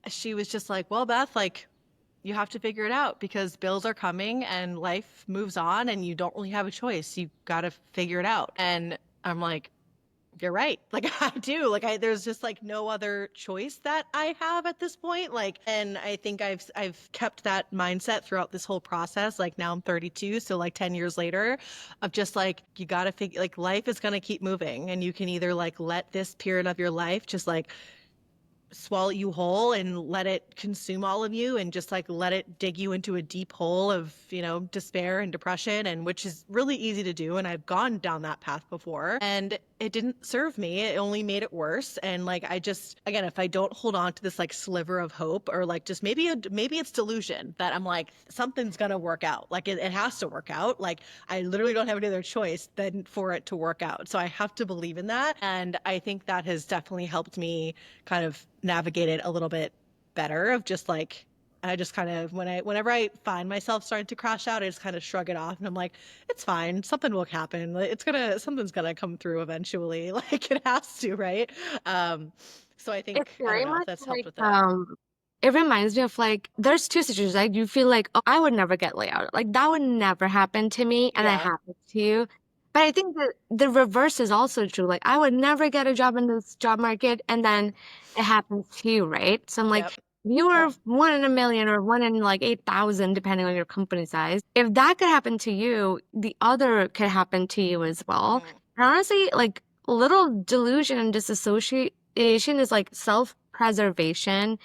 she was just like, well, Beth, like, you have to figure it out because bills are coming and life moves on and you don't really have a choice. You got to figure it out. And I'm like, you're right. Like I do. There's just like no other choice that I have at this point. Like, and I think I've kept that mindset throughout this whole process. Like now I'm 32, so like 10 years later, of just like you got to figure like life is gonna keep moving, and you can either like let this period of your life just like swallow you whole and let it consume all of you and just like let it dig you into a deep hole of despair and depression, and which is really easy to do, and I've gone down that path before and it didn't serve me. It only made it worse. And like I just, again, if I don't hold on to this like sliver of hope, or like just maybe it's delusion that I'm like something's gonna work out, like it has to work out, like I literally don't have any other choice than for it to work out. So I have to believe in that, and I think that has definitely helped me kind of navigate it a little bit better. Of just like I just kind of whenever I find myself starting to crash out, I just kind of shrug it off and I'm like, it's fine, something will happen, something's gonna come through eventually. Like it has to, right? So I It's think I don't very know if much that's helped like with that. it reminds me of like there's two situations. Like you feel like, oh, I would never get laid out. Like that would never happen to me, and it Yeah. happens to you. But I think that the reverse is also true. Like, I would never get a job in this job market, and then it happens to you, right? So I'm like, Yep. you are 1 in 1,000,000 or 1 in like 8,000, depending on your company size. If that could happen to you, the other could happen to you as well. Mhm. And honestly, like, little delusion and disassociation is like self-preservation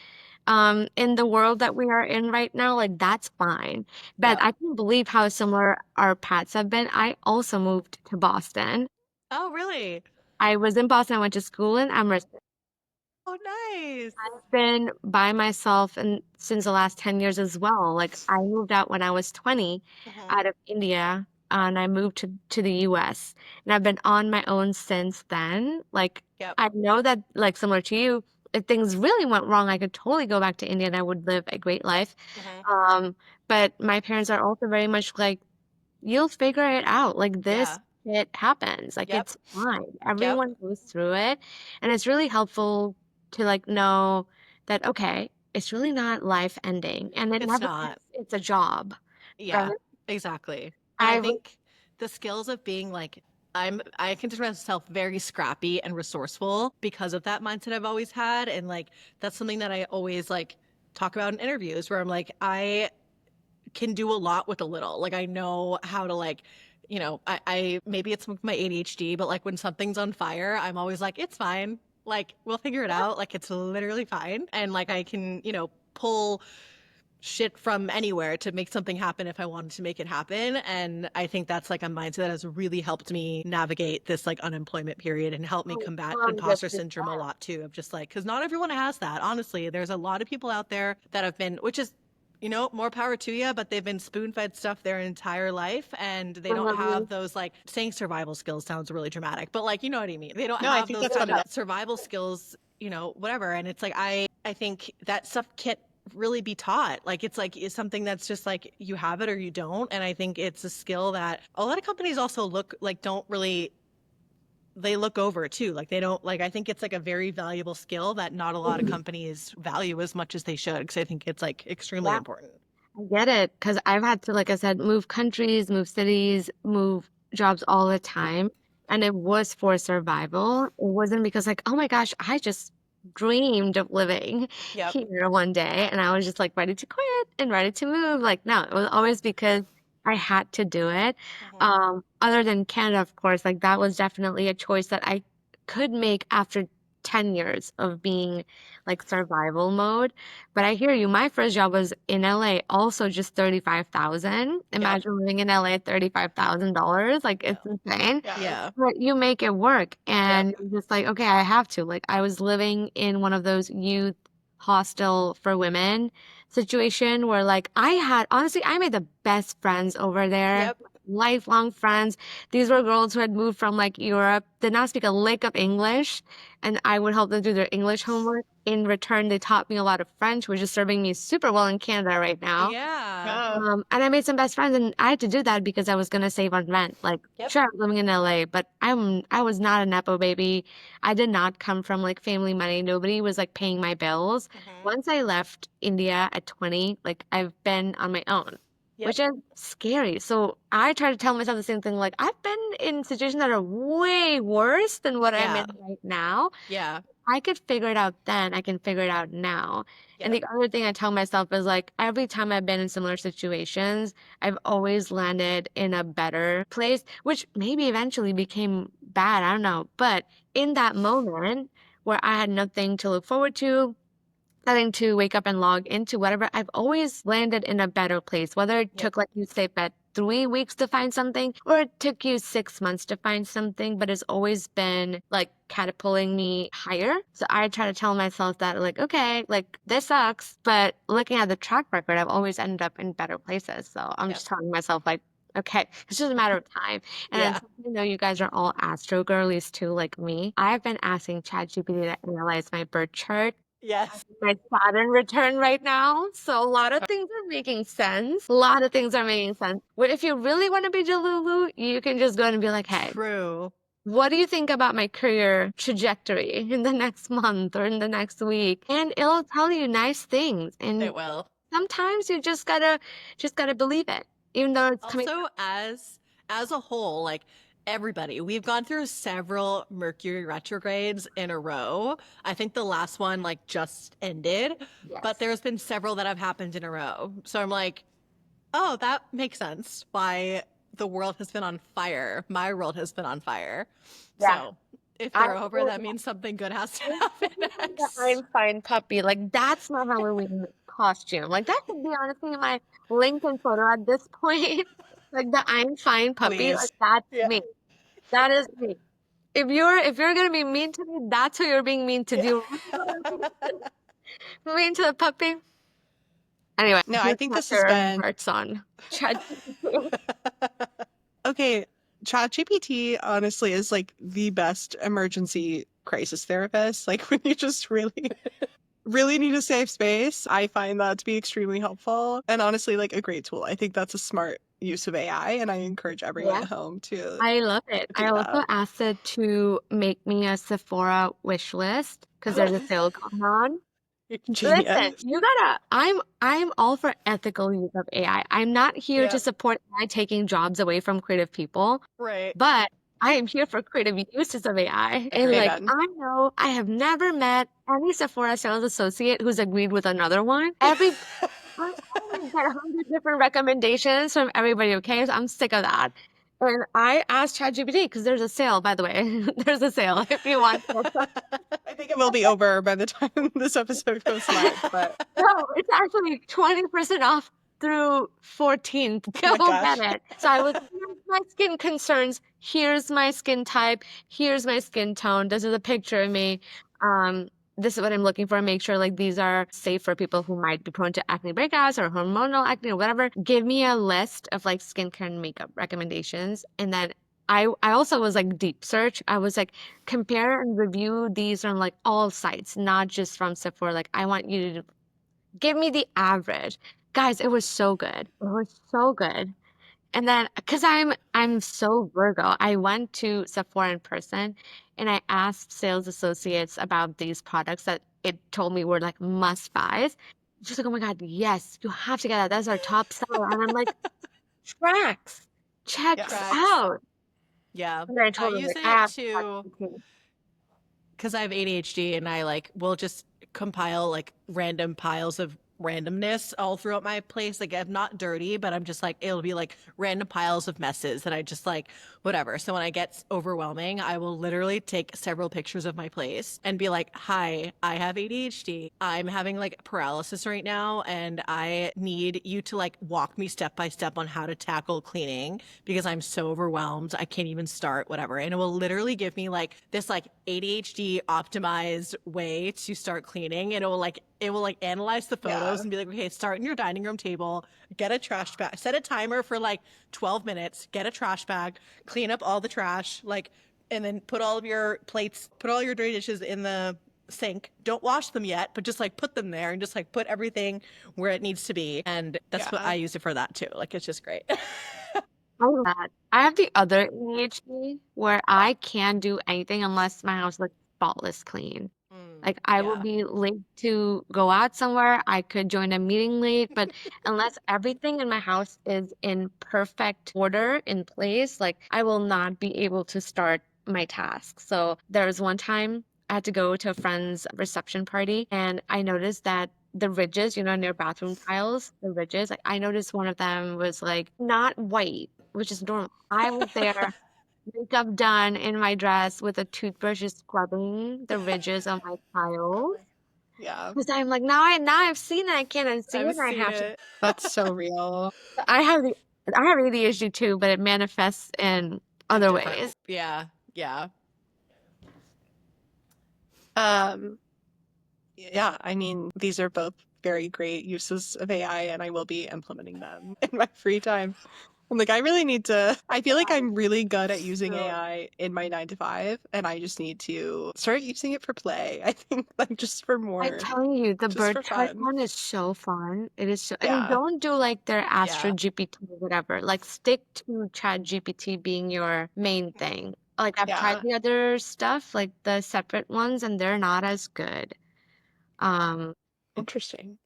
in the world that we are in right now. Like, that's fine. But Yep. I can't believe how similar our paths have been. I also moved to Boston. Oh, really? I was in Boston. I went to school in Emerson. Oh, nice. I've been by myself and since the last 10 years as well. Like, I moved out when I was 20 Mhm. out of India, and I moved to the US. And I've been on my own since then. Like, Yep. I know that, like, similar to you, if things really went wrong, I could totally go back to India and I would live a great life. Mhm. But my parents are also very much like, you'll figure it out. Like, this Yeah. shit happens. Like, Yep. it's fine. Yep. Everyone goes through it. And it's really helpful to like know that, okay, it's really not life ending. And it It's never not. is. It's a job, right? Yeah, exactly. And I I think the skills of being like, I consider myself very scrappy and resourceful because of that mindset I've always had. And like, that's something that I always like talk about in interviews where I'm like, I can do a lot with a little. Like, I know how to like, I maybe it's with my ADHD, but like when something's on fire, I'm always like, it's fine. Like, we'll figure it out. Like, it's literally fine. And like, I can, pull shit from anywhere to make something happen if I wanted to make it happen. And I think that's like a mindset that has really helped me navigate this like unemployment period and help me combat imposter 100%. syndrome a lot too, of just like, because not everyone has that. Honestly, there's a lot of people out there that have been, which is, more power to you, but they've been spoon fed stuff their entire life and they don't have those, like, saying survival skills sounds really dramatic, but like, you know what I mean? They don't No, I have think those that's what kind it of is. survival skills, whatever. And it's like, I think that stuff can't really be taught. Like, it's something that's just like you have it or you don't. And I think it's a skill that a lot of companies also don't really, they look over too. Like, they don't, like, I think it's like a very valuable skill that not a lot of companies value as much as they should, because I think it's like extremely Yeah, important. I get it. Because I've had to, like I said, move countries, move cities, move jobs all the time. And it was for survival. It wasn't because, like, oh my gosh, I just dreamed of living Yep. here one day and I was just like ready to quit and ready to move. Like, no, it was always because I had to do it. Mhm. Other than Canada, of course, like that was definitely a choice that I could make after 10 years of being like survival mode. But I hear you. My first job was in LA, also just 35,000. Yep. Imagine living in LA at $35,000. Like, Yeah. it's insane. Yeah. Yeah. But you make it work. Yep. And you're just like, okay, I have to. Like, I was living in one of those youth hostel for women situation where, like, honestly, I made the best friends over there. Yep. Lifelong friends. These were girls who had moved from like Europe, did not speak a lick of English, and I would help them do their English homework. In return, they taught me a lot of French, which is serving me super well in Canada right now. Yeah. Yeah. And I made some best friends, and I had to do that because I was gonna save on rent. Like, Yep. sure, I'm living in LA, but I was not a nepo baby. I did not come from like family money. Nobody was like paying my bills. Mhm. Once I left India at 20, like I've been on my own, Yep. which is scary. So I try to tell myself the same thing. Like, I've been in situations that are way worse than what I'm Yeah. in right now. Yeah. I could figure it out then, I can figure it out now. And Yep. the other thing I tell myself is like every time I've been in similar situations, I've always landed in a better place, which maybe eventually became bad. I don't know. But in that moment where I had nothing to look forward to, having to wake up and log into whatever, I've always landed in a better place. Whether it Yep. took, like you say, Beth, 3 weeks to find something, or it took you 6 months to find something, but it's always been like catapulting me higher. So I try to tell myself that, like, okay, like this sucks, but looking at the track record, I've always ended up in better places. So I'm Yep. just telling myself, like, okay, it's just a matter of time. And Yeah. then since I know you guys are all astro girlies too, like me, I've been asking ChatGPT to analyze my birth chart, Yes. my Saturn return right now. So a lot of things are making sense. A lot of things are making sense. But if you really want to be Delulu, you can just go and be like, hey, True. what do you think about my career trajectory in the next month or in the next week? And it'll tell you nice things. And It will. sometimes you just gotta believe it, even though it's coming. Also, as a whole, like, Everybody. We've gone through several Mercury retrogrades in a row. I think the last one like just ended, but Yes. there's been several that have happened in a row. So I'm like, oh, that makes sense why the world has been on fire. My world has been on fire. Yeah. So if I they're over, that means something good has to happen the next. I'm fine puppy. Like that's my Halloween costume. Like that could be honestly my LinkedIn photo at this point. Like the I'm fine puppy. Like Please. that's Yeah. me. That is me. If you're gonna be mean to me, that's who you're being mean to. Yeah. Do you mean to the puppy? Anyway, No, I here's think my this has fair been hearts on ChatGPT. okay. ChatGPT honestly is like the best emergency crisis therapist. Like when you just really need a safe space, I find that to be extremely helpful and honestly like a great tool. I think that's a smart use of AI, and I encourage everyone Yeah, at home to I love it. I do also that. asked it to make me a Sephora wish list because there's a sale going on. Listen, Genius. I'm all for ethical use of AI. I'm not here to Yeah. support AI taking jobs away from creative people, Right. but I am here for creative uses of AI. And Agreed. like, Amen. I know I have never met any Sephora sales associate who's agreed with another one. I always get 100 different recommendations from everybody, okay? So I'm sick of that. And I asked ChatGPT because there's a sale, by the way. There's a sale if you want to. I think it will be over by the time this episode goes live, but No, it's actually 20% off through 14th. oh my Go get gosh. it. So I was, here's my skin concerns. Here's my skin type. Here's my skin tone. This is a picture of me. This is what I'm looking for. Make sure like these are safe for people who might be prone to acne breakouts or hormonal acne or whatever. Give me a list of like skincare and makeup recommendations. And then I also was like deep search. I was like, compare and review these from like all sites, not just from Sephora. Like I want you to give me the average. Guys, it was so good. It was so good. And then because I'm so Virgo, I went to Sephora in person and I asked sales associates about these products that it told me were like must buys. She's like, oh my God, yes, you have to get that. That's our top seller. And I'm like, tracks, checks Yes. Tracks. out. Yeah. And then I I told her use like, it ah, to ChatGPT. because I have ADHD and I like will just compile like random piles of randomness all throughout my place. Like I'm not dirty, but I'm just like it'll be like random piles of messes that I just like whatever. So when I get overwhelming, I will literally take several pictures of my place and be like, "Hi, I have ADHD. I'm having like paralysis right now and I need you to like walk me step by step on how to tackle cleaning because I'm so overwhelmed. I can't even start whatever." And it will literally give me like this like ADHD optimized way to start cleaning. And it will like analyze the photos Yeah. and be like, okay, start in your dining room table, get a trash bag, set a timer for like 12 minutes, get a trash bag, clean up all the trash, like, and then put all of your plates, put all your dirty dishes in the sink. Don't wash them yet, but just like put them there and just like put everything where it needs to be. And that's what Yeah. I use it for that too. Like, it's just great. I love that. I have the other ADHD where I can't do anything unless my house looks spotless clean. Like I will Yeah. be late to go out somewhere. I could join a meeting late, but unless everything in my house is in perfect order in place, like I will not be able to start my task. So there was one time I had to go to a friend's reception party and I noticed that the ridges, near bathroom tiles, the ridges, like I noticed one of them was like not white, which is normal. I was there makeup done in my dress with a toothbrush just scrubbing the ridges of my tiles. Yeah. Because I'm like, now I've seen it, I can't unsee it, I've and I seen have to. it. That's so real. I have the I have ADHD too, but it manifests in In other different. ways. Yeah. Yeah. Um, yeah, I mean, these are both very great uses of AI, and I will be implementing them in my free time. I'm like, I really need to. I feel like I'm really good at using AI in my 9 to 5, and I just need to start using it for play. I think, like, just for I'm more, telling you, the just bird for chart fun. one is so fun. It is so, and Yeah. don't do like their Astro Yeah. GPT or whatever. Like stick to Chat GPT being your main thing. Like I've tried Yeah. the other stuff, like the separate ones, and they're not as good. Um, Interesting.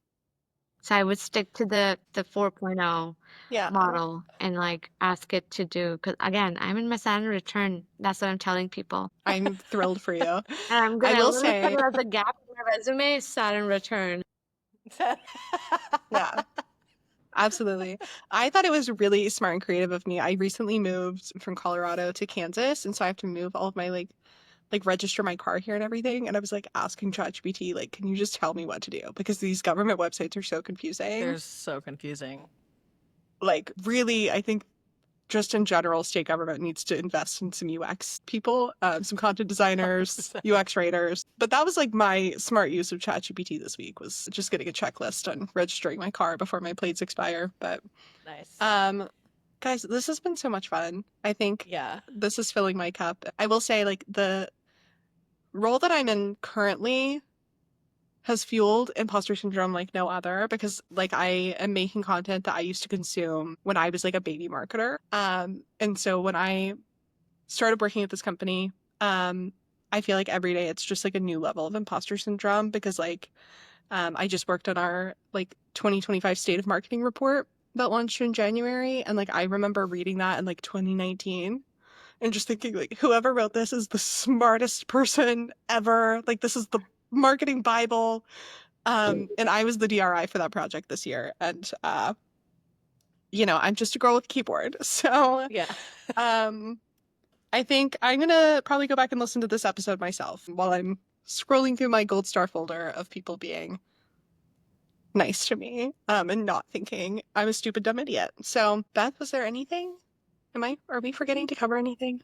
So I would stick to the 4.0 Yeah. model and like ask it to do, because again, I'm in my Saturn return. That's what I'm telling people. I'm thrilled for you. And I'm I gonna will literally put say, it as a gap in my resume, Saturn return. yeah, absolutely. I thought it was really smart and creative of me. I recently moved from Colorado to Kansas, and so I have to move all of my like register my car here and everything. And I was like asking ChatGPT, like, can you just tell me what to do? Because these government websites are so confusing. They're so confusing. Like, really, I think just in general, state government needs to invest in some UX people, some content designers, 100%. UX writers. But that was like my smart use of ChatGPT this week, was just getting a checklist on registering my car before my plates expire. But Nice. guys, this has been so much fun. I think Yeah. this is filling my cup. I will say, like, the role that I'm in currently has fueled imposter syndrome like no other, because like I am making content that I used to consume when I was like a baby marketer. And so when I started working at this company, I feel like every day it's just like a new level of imposter syndrome, because like I just worked on our like 2025 state of marketing report that launched in January, and like I remember reading that in like 2019 and just thinking like whoever wrote this is the smartest person ever. Like this is the marketing bible. And I was the DRI for that project this year, and I'm just a girl with a keyboard. So Yeah. um I think I'm gonna probably go back and listen to this episode myself while I'm scrolling through my gold star folder of people being nice to me, and not thinking I'm a stupid dumb idiot. So Beth, was there anything? Are we forgetting to cover anything?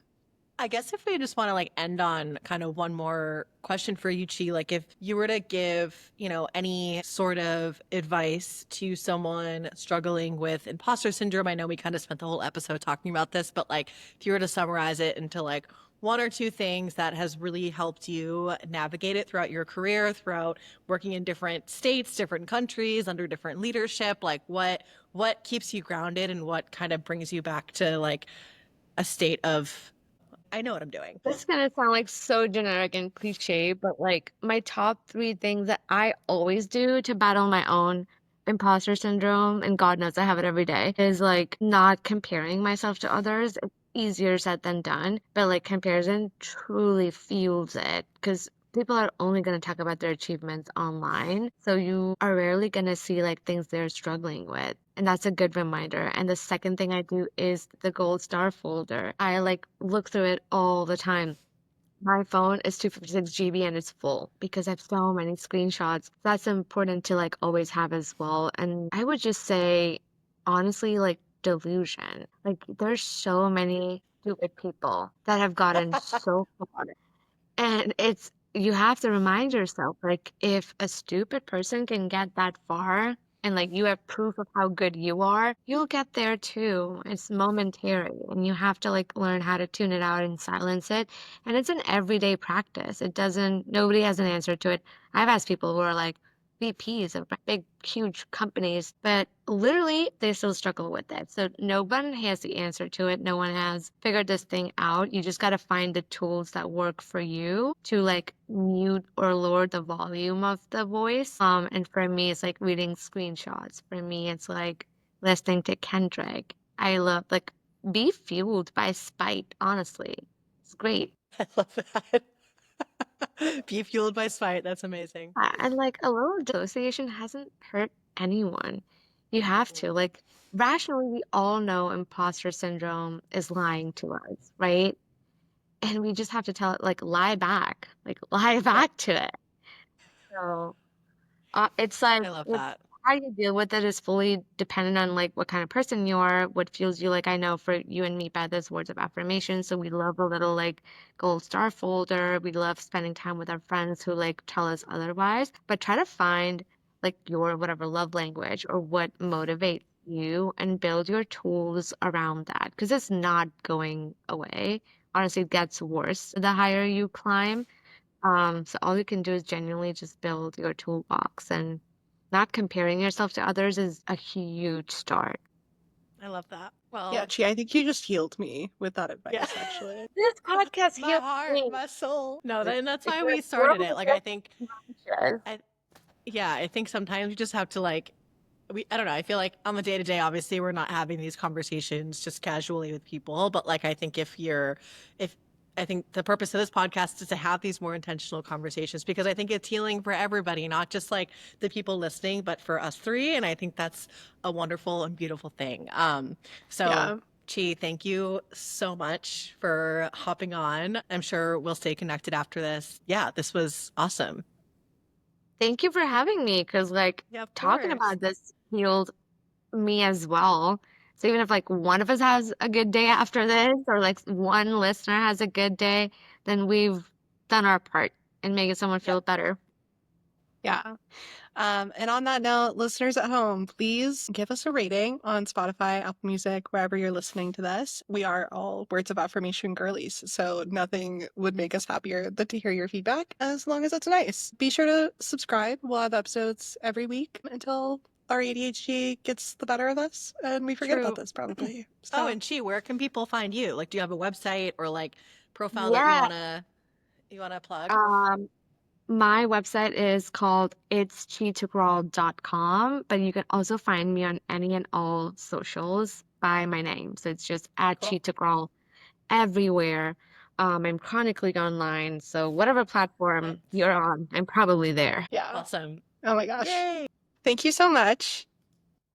I guess if we just want to like end on kind of one more question for you, Chi, like if you were to give, any sort of advice to someone struggling with imposter syndrome, I know we kind of spent the whole episode talking about this, but like if you were to summarize it into like one or two things that has really helped you navigate it throughout your career, throughout working in different states, different countries, under different leadership, like what keeps you grounded and what kind of brings you back to like a state of I know what I'm doing. This is gonna sound like so generic and cliche, but like my top three things that I always do to battle my own imposter syndrome, and God knows I have it every day, is like not comparing myself to others. It's easier said than done, but like comparison truly fuels it, because people are only going to talk about their achievements online. So you are rarely going to see like things they're struggling with. And that's a good reminder. And the second thing I do is the gold star folder. I like look through it all the time. My phone is 256 GB and it's full because I have so many screenshots. That's important to like always have as well. And I would just say, honestly, like delusion. Like there's so many stupid people that have gotten so far. And you have to remind yourself, like, if a stupid person can get that far and like you have proof of how good you are, you'll get there too. It's momentary and you have to like learn how to tune it out and silence it. And it's an everyday practice. Nobody has an answer to it. I've asked people who are like VPs of big, huge companies, but literally they still struggle with it. So no one has the answer to it. No one has figured this thing out. You just got to find the tools that work for you to like mute or lower the volume of the voice. And for me, it's like reading screenshots. For me, it's like listening to Kendrick. I love like be fueled by spite, honestly. It's great. I love that. Be fueled by spite. That's amazing. And like a little dissociation hasn't hurt anyone. You have to. Like rationally, we all know imposter syndrome is lying to us, right? And we just have to tell it like lie Yeah, back to it. So it's like I love that. how you deal with it is fully dependent on like what kind of person you are, what fuels you. Like I know for you and me, Beth, there's words of affirmation. So we love a little like gold star folder. We love spending time with our friends who like tell us otherwise. But try to find like your whatever love language or what motivates you and build your tools around that. Because it's not going away. Honestly, it gets worse the higher you climb. So all you can do is genuinely just build your toolbox, and not comparing yourself to others is a huge start. I love that. Yeah, Well, Chi, I think you just healed me with that yeah. advice, actually. This podcast My heals heart, me. my soul. No, and that's It's why like we started world it. Like, is conscious. I, yeah, I think sometimes you just have to like I don't know, I feel like on the day to day, obviously we're not having these conversations just casually with people, but like I think if I think the purpose of this podcast is to have these more intentional conversations because I think it's healing for everybody, not just like the people listening, but for us three. And I think that's a wonderful and beautiful thing. So Yeah. Chi, thank you so much for hopping on. I'm sure we'll stay connected after this. Yeah, this was awesome. Thank you for having me because, like, Yeah, of talking course. about this healed me as well. So even if like one of us has a good day after this, or like one listener has a good day, then we've done our part in making someone Yep. feel better. Yeah. And on that note, listeners at home, please give us a rating on Spotify, Apple Music, wherever you're listening to this. We are all words of affirmation girlies, so nothing would make us happier than to hear your feedback as long as it's nice. Be sure to subscribe. We'll have episodes every week until our ADHD gets the better of us and we forget about True. this probably. Oh, So, and Chi, where can people find you? Like, do you have a website or like profile that Yeah. you wanna plug? Um, my website is called it's chithukral.com, but you can also find me on any and all socials by my name. So it's just at Cool. Chi everywhere. I'm chronically online, so whatever platform Nice. you're on, I'm probably there. yeah. Awesome. Oh my gosh. Yay. Thank you so much.